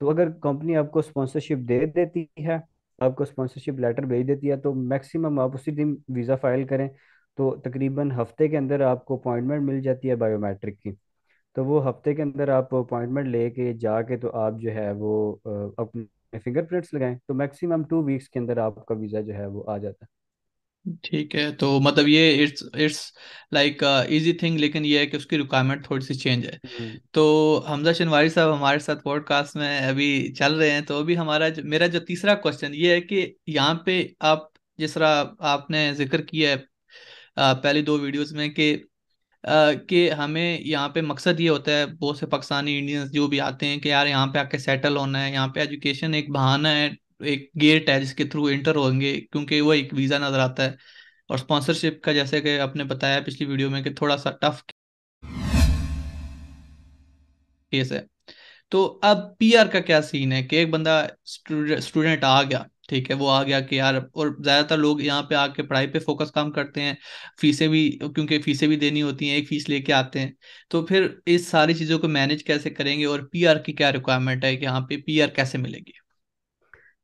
तो अगर कंपनी आपको स्पॉन्सरशिप दे देती है, आपको स्पॉन्सरशिप लेटर भेज देती है, तो मैक्सिमम आप उसी दिन वीज़ा फाइल करें, तो तकरीबन हफ्ते के अंदर आपको अपॉइंटमेंट मिल जाती है बायोमेट्रिक की। तो वो हफ्ते के अंदर आप अपॉइंटमेंट लेके जाके तो आप जो है वो अपने फिंगरप्रिंट्स लगाएं, तो मैक्सिमम 2 वीक्स के अंदर आपका वीज़ा जो है वो आ जाता ठीक है, तो मतलब ये it's it's like easy thing, लेकिन ये है कि उसकी रिक्वायरमेंट थोड़ी सी चेंज है। है। तो हमजा शिनवारी साहब हमारे साथ पॉडकास्ट में अभी चल रहे हैं, तो अभी मेरा जो तीसरा क्वेश्चन ये है कि यहाँ पे आप जिस तरह आपने जिक्र किया है पहली दो वीडियोस में कि हमें यहाँ पे मकसद ये होता है, बहुत से पाकिस्तानी इंडियंस जो भी आते हैं कि यार यहाँ पे आके सेटल होना है, यहाँ पे एजुकेशन एक बहाना है, एक गेट है जिसके थ्रू एंटर होंगे, क्योंकि वो एक वीज़ा नजर आता है। और स्पॉन्सरशिप का जैसे कि आपने बताया पिछली वीडियो में कि थोड़ा सा टफ केस है। तो अब पीआर का क्या सीन है कि एक बंदा स्टूडेंट आ गया, ठीक है, वो आ गया कि यार, और ज्यादातर लोग यहाँ पे आके पढ़ाई पे फोकस कम करते हैं, फीसें भी, क्योंकि फीसें भी देनी होती हैं, एक फीस लेके आते हैं। तो फिर इस सारी चीजों को मैनेज कैसे करेंगे, और पीआर की क्या रिक्वायरमेंट है कि यहाँ पे पीआर कैसे मिलेगी?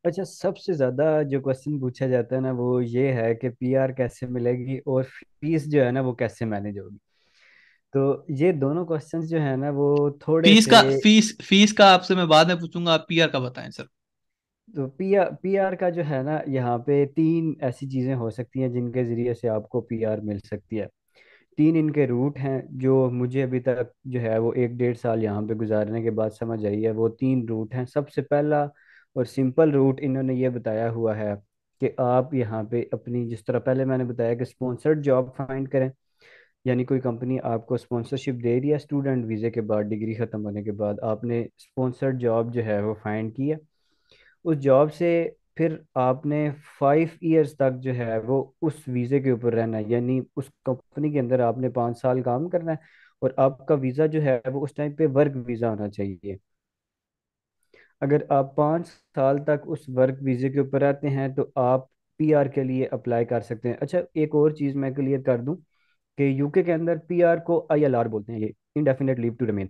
अच्छा, सबसे ज़्यादा जो क्वेश्चन पूछा जाता है ना वो ये है कि पीआर कैसे मिलेगी और फीस जो है ना वो कैसे मैनेज होगी। तो ये दोनों क्वेश्चंस जो है ना वो थोड़े फीस से। का फीस का आपसे मैं बाद में पूछूंगा, आप पीआर का बताएं सर। तो पीआर का जो है ना, यहाँ पे तीन ऐसी चीज़ें हो सकती हैं जिनके ज़रिए से आपको पीआर मिल सकती है। तीन इनके रूट हैं जो मुझे अभी तक जो है वो 1 डेढ़ साल यहाँ पे गुजारने के बाद समझ आई है। वो तीन रूट हैं। सबसे पहला और सिंपल रूट इन्होंने ये बताया हुआ है कि आप यहाँ पे अपनी, जिस तरह पहले मैंने बताया कि स्पॉन्सर्ड जॉब फाइंड करें, यानी कोई कंपनी आपको स्पॉन्सरशिप दे रही है स्टूडेंट वीज़े के बाद, डिग्री ख़त्म होने के बाद आपने स्पॉन्सर्ड जॉब जो है वो फाइंड की है। उस जॉब से फिर आपने 5 इयर्स तक जो है वो उस वीज़े के ऊपर रहना है, यानी उस कंपनी के अंदर आपने 5 साल काम करना है। और आपका वीज़ा जो है वो उस टाइम पे वर्क वीज़ा होना चाहिए। अगर आप 5 साल तक उस वर्क वीज़े के ऊपर रहते हैं तो आप पीआर के लिए अप्लाई कर सकते हैं। अच्छा, एक और चीज़ मैं क्लियर कर दूं कि यूके के अंदर पीआर को आईएलआर बोलते हैं, ये इंडेफिनेट लीव टू रिमेन।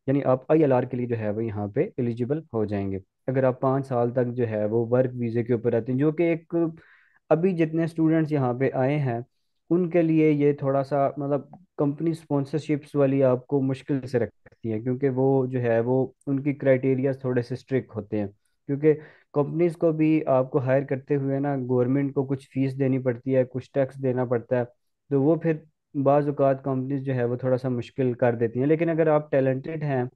यानी आप आईएलआर के लिए जो है वो यहाँ पे एलिजिबल हो जाएंगे अगर आप 5 साल तक जो है वो वर्क वीजे के ऊपर रहते हैं, जो कि एक, अभी जितने स्टूडेंट्स यहाँ पे आए हैं उनके लिए ये थोड़ा सा मतलब कंपनी स्पॉन्सरशिप्स वाली आपको मुश्किल से रखती है, क्योंकि वो जो है वो उनकी क्राइटेरिया थोड़े से स्ट्रिक्ट होते हैं। क्योंकि कंपनीज को भी आपको हायर करते हुए ना गवर्नमेंट को कुछ फीस देनी पड़ती है, कुछ टैक्स देना पड़ता है। तो वो फिर बाज़ औक़ात कंपनीज जो है वो थोड़ा सा मुश्किल कर देती हैं। लेकिन अगर आप टैलेंटेड हैं,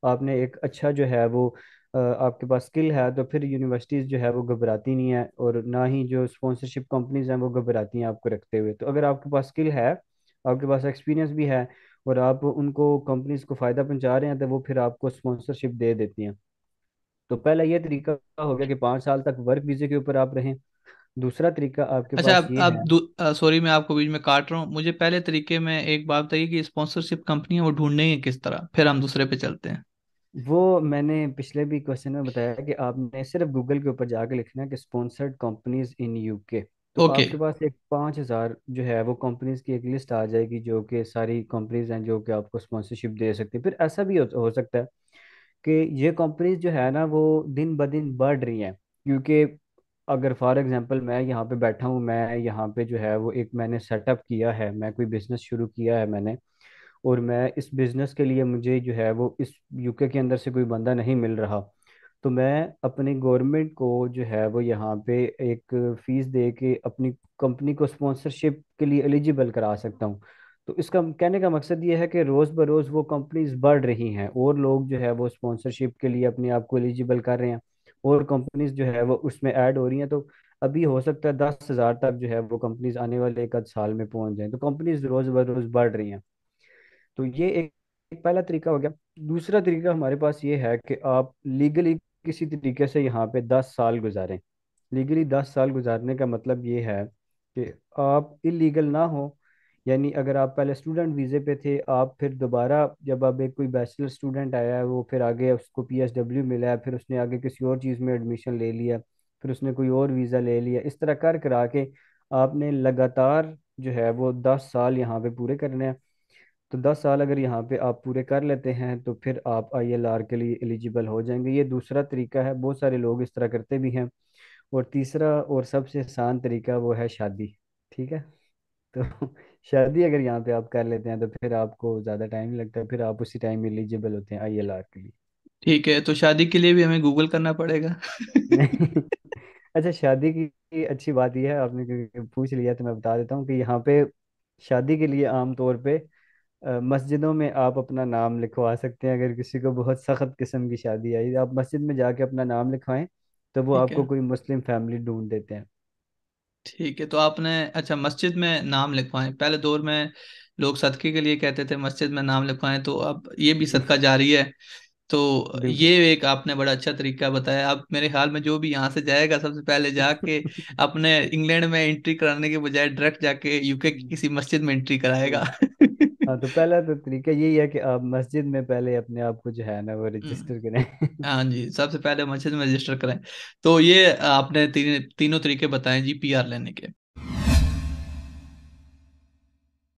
आपने एक अच्छा जो है वो आपके पास स्किल है, तो फिर यूनिवर्सिटीज़ जो है वो घबराती नहीं है, और ना ही जो स्पॉन्सरशिप कंपनीज हैं वो घबराती हैं आपको रखते हुए। तो अगर आपके पास स्किल है, आपके पास एक्सपीरियंस भी है, और आप उनको कंपनीज को फ़ायदा पहुंचा रहे हैं, तो वो फिर आपको स्पॉन्सरशिप दे देती हैं। तो पहला ये तरीका हो गया कि 5 साल तक वर्क वीज़े के ऊपर आप रहें। दूसरा तरीका आपके अच्छा, पास ये है। सॉरी मैं आपको बीच में काट रहा हूँ, मुझे पहले तरीके में एक बात बताइए कि स्पॉन्सरशिप कंपनी है वो ढूंढेंगे किस तरह, फिर हम दूसरे पे चलते हैं। वो मैंने पिछले भी क्वेश्चन में बताया कि आपने सिर्फ गूगल के ऊपर जाके लिखना है कि स्पॉन्सर्ड कंपनीज इन यूके। तो ओके। आपके पास एक 5,000 जो है वो कंपनीज की एक लिस्ट आ जाएगी, जो कि सारी कंपनीज हैं जो कि आपको स्पॉन्सरशिप दे सकती है। फिर ऐसा भी हो सकता है कि ये कंपनीज जो है ना वो दिन ब दिन बढ़ रही हैं। क्योंकि अगर फॉर एग्जांपल मैं यहाँ पे बैठा हूँ, मैं यहाँ पे जो है वो एक मैंने सेटअप किया है, मैं कोई बिजनेस शुरू किया है मैंने, और मैं इस बिजनेस के लिए मुझे जो है वो इस यूके के अंदर से कोई बंदा नहीं मिल रहा, तो मैं अपनी गवर्नमेंट को जो है वो यहाँ पे एक फीस दे के अपनी कंपनी को स्पॉन्सरशिप के लिए एलिजिबल करा सकता हूँ। तो इसका कहने का मकसद ये है कि रोज़ बरोज़ वो कंपनीज बढ़ रही हैं और लोग जो है वो स्पॉन्सरशिप के लिए अपने आप को एलिजिबल कर रहे हैं, और कंपनीज जो है वो उसमें ऐड हो रही हैं। तो अभी हो सकता है 10,000 तक जो है वो कंपनीज आने वाले 1 आध साल में पहुंच जाएं। तो कंपनीज रोज़ बरोज़ बढ़ रही हैं। तो ये एक पहला तरीका हो गया। दूसरा तरीका हमारे पास ये है कि आप लीगली किसी तरीके से यहाँ पे 10 साल गुजारें। लीगली 10 साल गुजारने का मतलब ये है कि आप इलीगल ना हो। यानी अगर आप पहले स्टूडेंट वीज़े पे थे, आप फिर दोबारा जब आप एक कोई बैचलर स्टूडेंट आया है, वो फिर आगे उसको पीएसडब्ल्यू मिला है, फिर उसने आगे किसी और चीज़ में एडमिशन ले लिया, फिर उसने कोई और वीज़ा ले लिया, इस तरह कर करा के आपने लगातार जो है वो 10 साल यहाँ पे पूरे करने हैं। तो 10 साल अगर यहाँ पे आप पूरे कर लेते हैं तो फिर आप ILR के लिए एलिजिबल हो जाएंगे। ये दूसरा तरीका है, बहुत सारे लोग इस तरह करते भी हैं। और तीसरा और सबसे आसान तरीका वो है शादी। ठीक है। तो शादी अगर यहाँ पे आप कर लेते हैं तो फिर आपको ज़्यादा टाइम नहीं लगता, फिर आप उसी टाइम एलिजिबल होते हैं ILR के लिए। ठीक है, तो शादी के लिए भी हमें गूगल करना पड़ेगा? नहीं। अच्छा, शादी की अच्छी बात यह है, आपने क्योंकि पूछ लिया तो मैं बता देता हूँ कि यहाँ पे शादी के लिए आम तौर पे मस्जिदों में आप अपना नाम लिखवा सकते हैं। अगर किसी को बहुत सख्त किस्म की शादी आई, आप मस्जिद में जाके अपना नाम लिखवाएं, तो वो ठीक आपको है। कोई मुस्लिम फैमिली ढूंढ देते हैं। ठीक है, तो आपने अच्छा मस्जिद में नाम लिखवाएं, पहले दौर में लोग सदके के लिए कहते थे मस्जिद में नाम लिखवाएं, तो अब ये भी सदका जारी है। तो ये बिल्कुल। एक आपने बड़ा अच्छा तरीका बताया। अब मेरे ख्याल में जो भी यहाँ से जाएगा सबसे पहले जाके अपने इंग्लैंड में एंट्री कराने के बजाय डायरेक्ट जाके यूके की किसी मस्जिद में एंट्री कराएगा। हाँ, तो पहला तो तरीका यही है कि आप मस्जिद में पहले अपने आप को जो है ना वो हम्म, रजिस्टर करें। हाँ जी, सबसे पहले मस्जिद में रजिस्टर करें। तो ये आपने तीनों तरीके बताए जी पीआर लेने के।